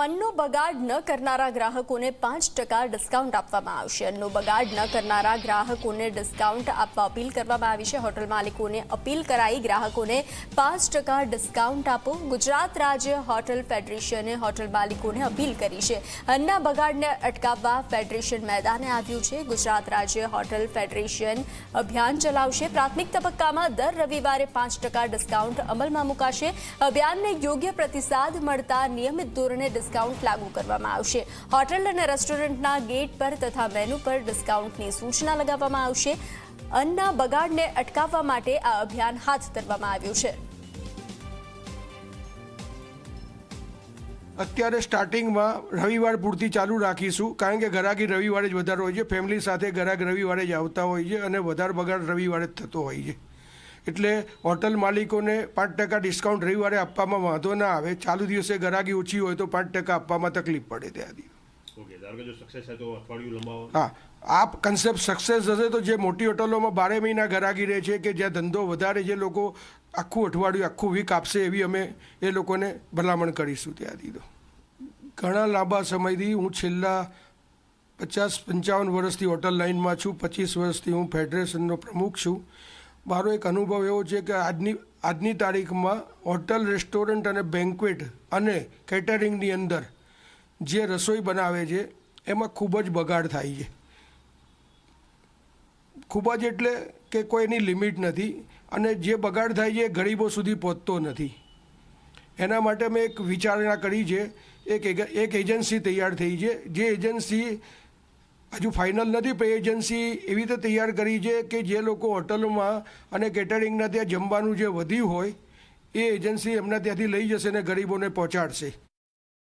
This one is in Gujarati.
અન્નનો બગાડ ન કરનારા ગ્રાહકોને 5% ડિસ્કાઉન્ટ આપવામાં આવશે। અન્નનો બગાડ ન કરનારા ગ્રાહકોને ડિસ્કાઉન્ટ આપવા અપીલ કરવામાં આવી છે। હોટલ માલિકોને અપીલ કરાઈ ગ્રાહકોને 5% ડિસ્કાઉન્ટ આપો। ગુજરાત રાજ્ય હોટલ ફેડરેશને હોટલ માલિકોને અપીલ કરી છે। અન્નના બગાડને અટકાવવા ફેડરેશન મેદાને આવ્યું છે। ગુજરાત રાજ્ય હોટલ ફેડરેશન અભિયાન ચલાવશે। પ્રાથમિક તબક્કામાં દર રવિવારે 5% ડિસ્કાઉન્ટ અમલમાં મુકાશે। અભિયાનને યોગ્ય પ્રતિસાદ મળતા નિયમિત ધોરણે ડિસ્કાઉન્ટ લાગુ કરવામાં આવશે। હોટલ અને રેસ્ટોરન્ટના ગેટ પર તથા મેનુ પર ડિસ્કાઉન્ટની સૂચના લગાવવામાં આવશે। અન્નના બગાડને અટકાવવા માટે આ અભિયાન હાથ ધરવામાં આવ્યું છે। અત્યારે સ્ટાર્ટિંગમાં રવિવાર પૂરતી ચાલુ રાખીશું, કારણ કે ગ્રાહકી રવિવારે જ વધારે હોય છે। ફેમિલી સાથે ગ્રાહક રવિવારે જ આવતા હોય છે અને વધારે બગાડ રવિવારે જ થતો હોય છે। એટલે હોટલ માલિકોને 5% ડિસ્કાઉન્ટ રવિવારે આપવામાં વાંધો ના આવે। ચાલુ દિવસે ગ્રાહકી ઓછી હોય તો 5% આપવામાં તકલીફ પડે ત્યાંથી। હા, આ કન્સેપ્ટ સક્સેસ થશે તો જે મોટી હોટલોમાં 12 મહિના ગ્રાહકી રહે છે, કે જ્યાં ધંધો વધારે જે લોકો આખું અઠવાડિયું આખું વીક આપશે, એવી અમે એ લોકોને ભલામણ કરીશું। ત્યાંથી તો ઘણા લાંબા સમયથી હું છેલ્લા 50-55 વર્ષથી હોટલ લાઇનમાં છું। 25 વર્ષથી હું ફેડરેશનનો પ્રમુખ છું। મારો એક અનુભવ એવો છે કે આજની તારીખમાં હોટલ, રેસ્ટોરન્ટ અને બેન્ક્વેટ અને કેટરિંગની અંદર જે રસોઈ બનાવે છે એમાં ખૂબ જ બગાડ થાય છે। ખૂબ જ એટલે કે કોઈની લિમિટ નથી, અને જે બગાડ થાય છે એ ગરીબો સુધી પહોંચતો નથી। એના માટે મેં એક વિચારણા કરી છે। એક એજન્સી તૈયાર થઈ છે, જે એજન્સી હજુ ફાઇનલ નથી, પણ એજન્સી એવી રીતે તૈયાર કરી છે કે જે લોકો હોટલોમાં અને કેટરિંગના ત્યાં જમવાનું જે વધ્યું હોય એ એજન્સી એમના ત્યાંથી લઈ જશે અને ગરીબોને પહોંચાડશે।